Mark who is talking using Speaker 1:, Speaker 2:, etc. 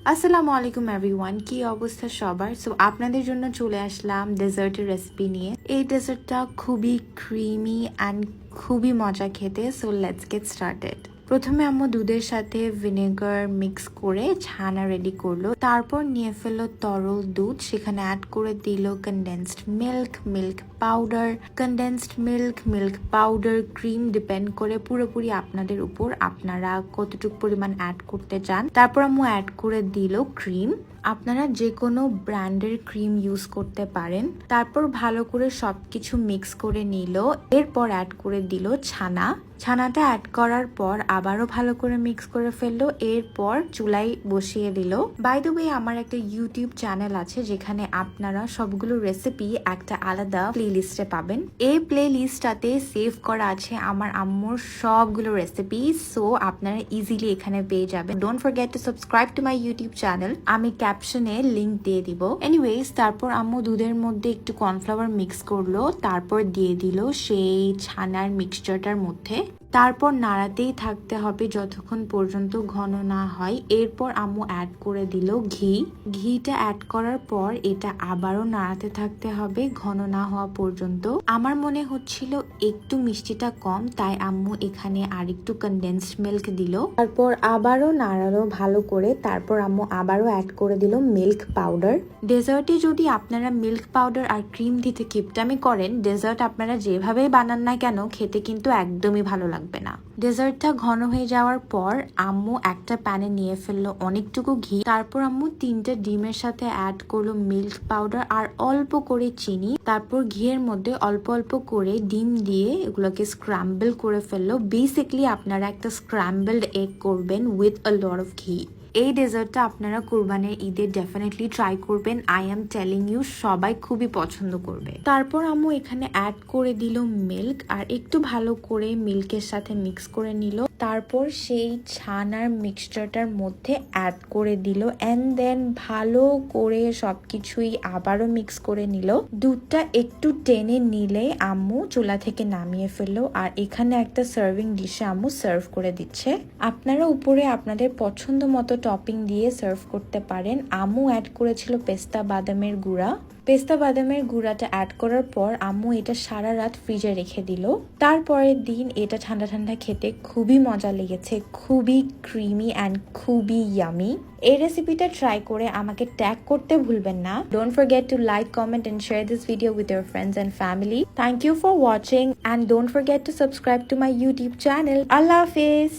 Speaker 1: আসসালামু আলাইকুম এভরিওয়ান, কি অবস্থা সবার? সো আপনাদের জন্য চলে আসলাম ডেজার্টের রেসিপি নিয়ে। এই ডেজার্টটা খুবই ক্রিমি অ্যান্ড খুবই মজা খেতে। So let's get started. প্রথমে আম্মু দুধের সাথে ভিনেগার মিক্স করে ছানা রেডি করলো, তারপর নিয়ে ফেললো তরল দুধ, সেখানে অ্যাড করে দিল condensed milk, milk powder, condensed milk, milk powder, cream, depend করে পুরোপুরি আপনাদের উপর, আপনারা কতটুকু পরিমাণ অ্যাড করতে চান। তারপর আম্মু অ্যাড করে দিল ক্রিম। আপনারা যে কোনো ব্র্যান্ডের ক্রিম ইউজ করতে পারেন। তারপর ভালো করে সবকিছু মিক্স করে নিল, এরপর অ্যাড করে দিল ছানাটা অ্যাড করার পর আবারও ভালো করে মিক্স করে ফেললো, এরপর চুলায় বসিয়ে দিল। বাই দ্য ওয়ে, আমার একটা ইউটিউব চ্যানেল আছে যেখানে আপনারা সবগুলো রেসিপি একটা আলাদা প্লে লিস্টে পাবেন। এই প্লে লিস্টটাতে সেভ করা আছে আমার আম্মুর সবগুলো রেসিপি, সো আপনারা ইজিলি এখানে পেয়ে যাবেন। Don't forget to subscribe to my YouTube channel, আমি ক্যাপশনে লিংক দিয়ে দিব। এনিওয়েজ, তারপর আম্মু দুধের মধ্যে একটু কর্নফ্লাওয়ার মিক্স করলো, তারপর দিয়ে দিল সেই ছানার মিক্সচারটার মধ্যে। তারপর নাড়াতেই থাকতে হবে যতক্ষণ পর্যন্ত ঘন না হয়। এরপর আম্মু অ্যাড করে দিল ঘিটা অ্যাড করার পর এটা আবারও নাড়াতে থাকতে হবে ঘন না হওয়া পর্যন্ত। আমার মনে হচ্ছিল একটু মিষ্টিটা কম, তাই আম্মু এখানে আরেকটু কনডেন্সড মিল্ক দিল। তারপর আবারও নাড়ালো ভালো করে, তারপর আম্মু আবারও অ্যাড করে দিল মিল্ক পাউডার। ডেজার্টে যদি আপনারা মিল্ক পাউডার আর ক্রিম দিতে কিপটামি করেন, ডেজার্ট আপনারা যেভাবেই বানান না কেন খেতে কিন্তু একদমই ভালো লাগবে না। ডেজার্টটা ঘন হয়ে যাওয়ার পর আম্মু একটা প্যানে নিয়ে ফেললো অনেকটুকু ঘি, তারপর আম্মু 3টে ডিমের সাথে অ্যাড করলো মিল্ক পাউডার আর অল্প করে চিনি, তারপর ঘিয়ের মধ্যে অল্প অল্প করে ডিম দিয়ে এগুলোকে স্ক্র্যাম্বল করে ফেললো। বেসিকলি আপনারা একটা স্ক্র্যাম্বলড এগ করবেন উইথ আ লট অফ ঘি। এই ডেজার্টটা আপনারা কুরবানের ঈদে ডেফিনেটলি ট্রাই করবেন। আই এম টেলিং ইউ, সবাই খুবই পছন্দ করবে। তারপর আম্মু এখানে অ্যাড করে দিল মিল্ক আর একটু ভালো করে মিল্কের সাথে মিক্স করে নিল, তারপর সেই ছানার মিক্সচারটার মধ্যে অ্যাড করে দিল এন্ড দেন ভালো করে সবকিছুই আবারও মিক্স করে নিল। দুধটা একটু টেনে নিলে আম্মু চুলা থেকে নামিয়ে ফেললো আর এখানে একটা সার্ভিং ডিশে আম্মু সার্ভ করে দিচ্ছে। আপনারা উপরে আপনাদের পছন্দ মতো টপিং দিয়ে সার্ভ করতে পারেন। আম্মু অ্যাড করেছিল পেস্তা বাদামের গুঁড়া। পেস্তা বাদামের গুঁড়াটা অ্যাড করার পর আম্মু এটা সারা রাত ফ্রিজে রেখে দিল। তারপরের দিন এটা ঠান্ডা ঠান্ডা খেতে খুবই মজা লেগেছে, খুবই ক্রিমি অ্যান্ড খুবই ইয়ামি। এই রেসিপিটা ট্রাই করে আমাকে ট্যাগ করতে ভুলবেন না। Don't forget to like, comment and share this video with your friends and family. Thank you for watching and don't forget to subscribe to my YouTube channel. আল্লাহ হাফিজ।